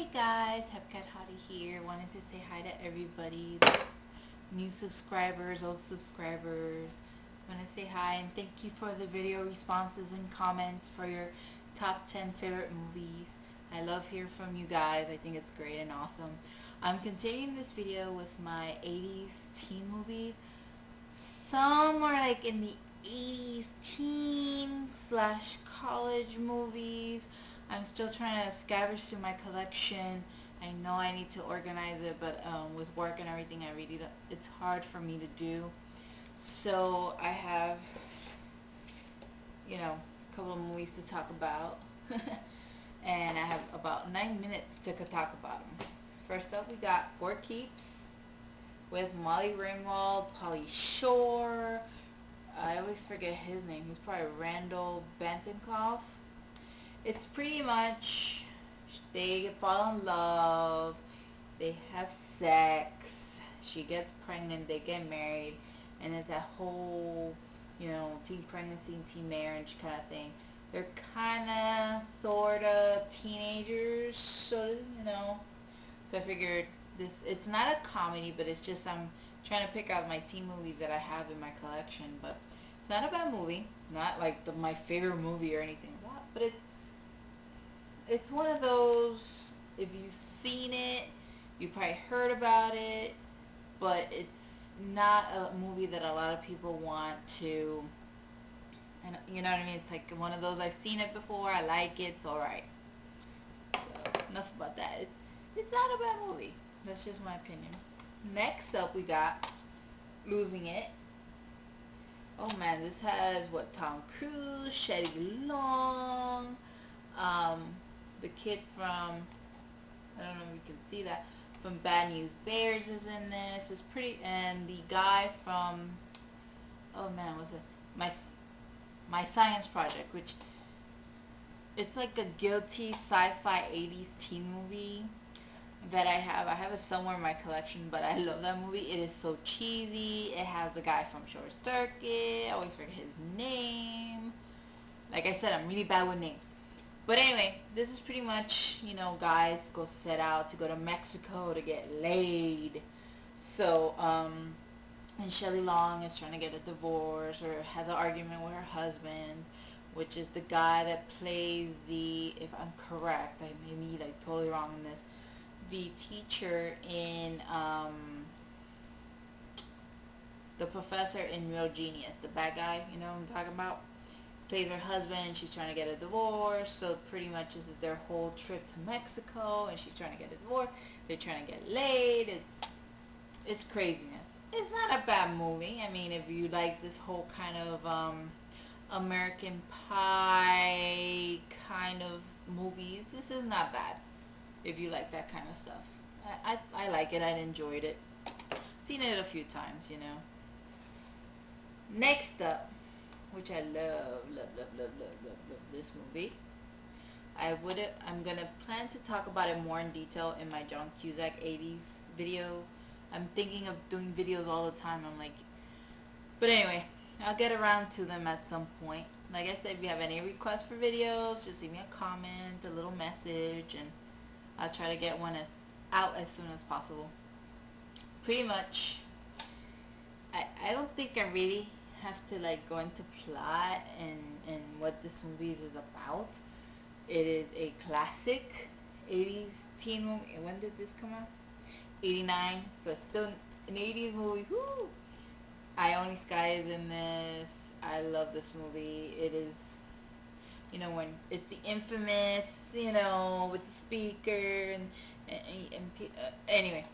Hey guys, Hepcat Hottie here. Wanted to say hi to everybody, new subscribers, old subscribers. Want to say hi and thank you for the video responses and comments for your top 10 favorite movies. I love hearing from you guys. I think it's great and awesome. I'm continuing this video with my 80s teen movies. Some are like in the 80s teen slash college movies. I'm still trying to scavenge through my collection. I know I need to organize it, but with work and everything, it's hard for me to do. So I have, a couple of movies to talk about, and I have about 9 minutes to talk about them. First up, we got For Keeps with Molly Ringwald, Pauly Shore. I always forget his name. He's probably Randall Bantinkoff. It's pretty much they fall in love, they have sex, she gets pregnant, they get married, and it's that whole, teen pregnancy and teen marriage kind of thing. They're kind of, sort of teenagers, so I figured it's not a comedy, but it's just I'm trying to pick out my teen movies that I have in my collection, but it's not a bad movie, not like my favorite movie or anything like that, but it's one of those, if you've seen it, you probably heard about it, but it's not a movie that a lot of people want to, and you know what I mean? It's like one of those, I've seen it before, I like it, it's alright. So, enough about that. It's not a bad movie. That's just my opinion. Next up, we got Losing It. Oh man, this has, Tom Cruise, Shelley Long, the kid from, I don't know if you can see that, from Bad News Bears is in this. It's pretty, and the guy from, oh man, was it My Science Project, which it's like a guilty sci-fi 80s teen movie that I have. I have it somewhere in my collection, but I love that movie. It is so cheesy. It has the guy from Short Circuit. I always forget his name. Like I said, I'm really bad with names. But anyway, this is pretty much, guys go set out to go to Mexico to get laid. So, and Shelley Long is trying to get a divorce or has an argument with her husband, which is the guy that plays if I'm correct, I may be like totally wrong in this, the teacher in, the professor in Real Genius, the bad guy, you know what I'm talking about? Plays her husband, she's trying to get a divorce, so pretty much this is their whole trip to Mexico, and she's trying to get a divorce, they're trying to get laid, it's craziness. It's not a bad movie. I mean, if you like this whole kind of American Pie kind of movies, this is not bad. If you like that kind of stuff, I like it. I enjoyed it. Seen it a few times, Next up, which I love this movie. I'm gonna plan to talk about it more in detail in my John Cusack 80s video. I'm thinking of doing videos all the time. But anyway, I'll get around to them at some point. Like I said, if you have any requests for videos, just leave me a comment, a little message, and I'll try to get one out as soon as possible. Pretty much, I don't think I really have to like go into plot and what this movie is about. It is a classic 80s teen movie. When did this come out? 89. So it's still an 80s movie. Woo! Ione Skye is in this. I love this movie. It is, when it's the infamous, with the speaker anyway,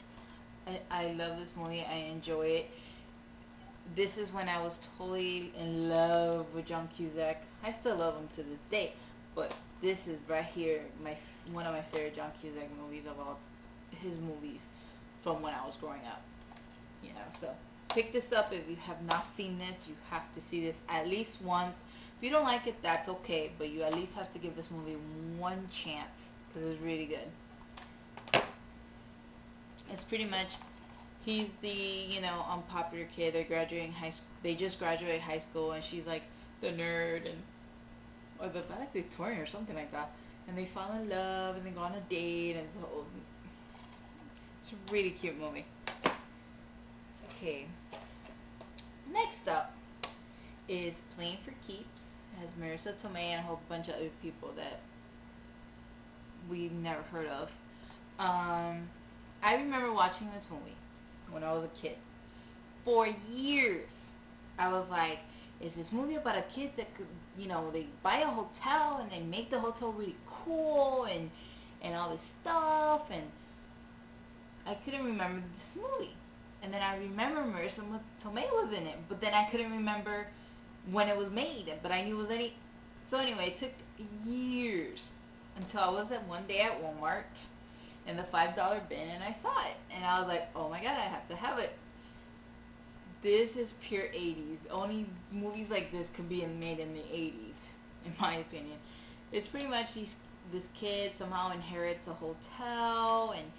I love this movie. I enjoy it. This is when I was totally in love with John Cusack. I still love him to this day, but this is right here one of my favorite John Cusack movies of all his movies from when I was growing up. So pick this up if you have not seen this. You have to see this at least once. If you don't like it, that's okay, but you at least have to give this movie one chance because it's really good. It's pretty much, he's the, unpopular kid. They just graduate high school, and she's like the nerd or the valedictorian or something like that. and they fall in love and they go on a date, and it's a really cute movie. Okay, next up is Playing for Keeps. It has Marissa Tomei and a whole bunch of other people that we've never heard of. I remember watching this movie when I was a kid. For years, I was like, is this movie about a kid that could, they buy a hotel and they make the hotel really cool and all this stuff, and I couldn't remember this movie. And then I remember Marissa Tomei was in it, but then I couldn't remember when it was made, but I knew it was any. So anyway, it took years until I was at one day at Walmart in the $5 bin and I saw it, and I was like, oh my god, I have to have it. This is pure 80s. Only movies like this could be made in the 80s, in my opinion. It's pretty much this kid somehow inherits a hotel, and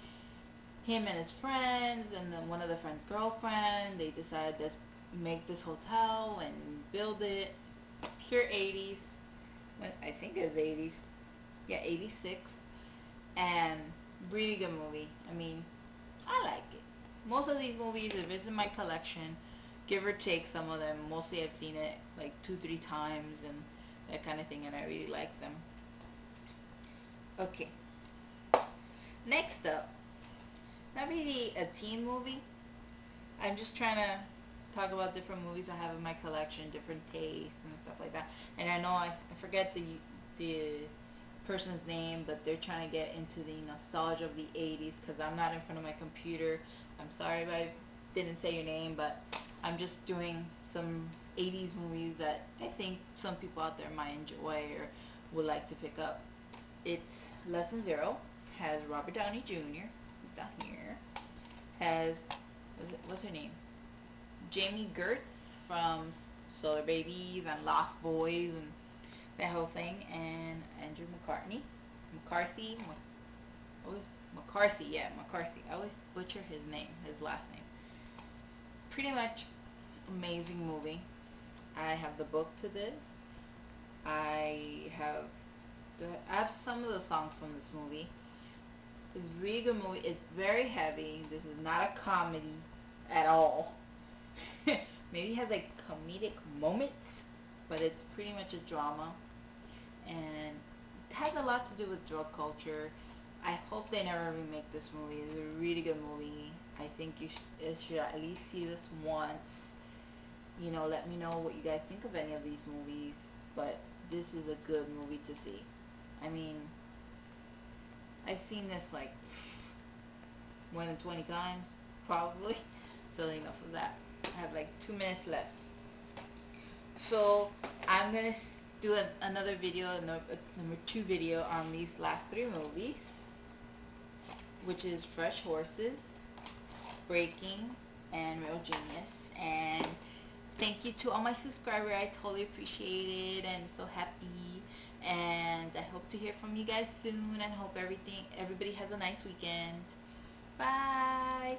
him and his friends, and then one of the friends' girlfriend, they decide to make this hotel and build it. Pure 80s. I think it was 80s. Yeah, 86. And really good movie. I mean, I like it. Most of these movies, if it's in my collection, give or take some of them, mostly I've seen it like 2-3 times and that kind of thing, and I really like them. Okay. Next up, not really a teen movie. I'm just trying to talk about different movies I have in my collection, different tastes and stuff like that. And I know I forget the person's name, but they're trying to get into the nostalgia of the 80s because I'm not in front of my computer. I'm sorry if I didn't say your name, but I'm just doing some 80s movies that I think some people out there might enjoy or would like to pick up. It's Lesson Zero, has Robert Downey Jr., who's down here, has, what's her name? Jamie Gertz from Solar Babies and Lost Boys and that whole thing, and Andrew McCarthy. I always butcher his last name. Pretty much amazing movie. I have the book to this. I have some of the songs from this movie. It's a really good movie. It's very heavy. This is not a comedy at all. Maybe it has like comedic moments, but it's pretty much a drama, and it has a lot to do with drug culture. I hope they never remake this movie. It's a really good movie. I think you should at least see this once. Let me know what you guys think of any of these movies, but this is a good movie to see. I mean, I've seen this like more than 20 times, probably. So enough of that. I have like 2 minutes left. So I'm gonna do another video, number 2 video on these last 3 movies, which is Fresh Horses, Breaking, and Real Genius. And thank you to all my subscribers. I totally appreciate it and so happy. And I hope to hear from you guys soon, and hope everybody has a nice weekend. Bye.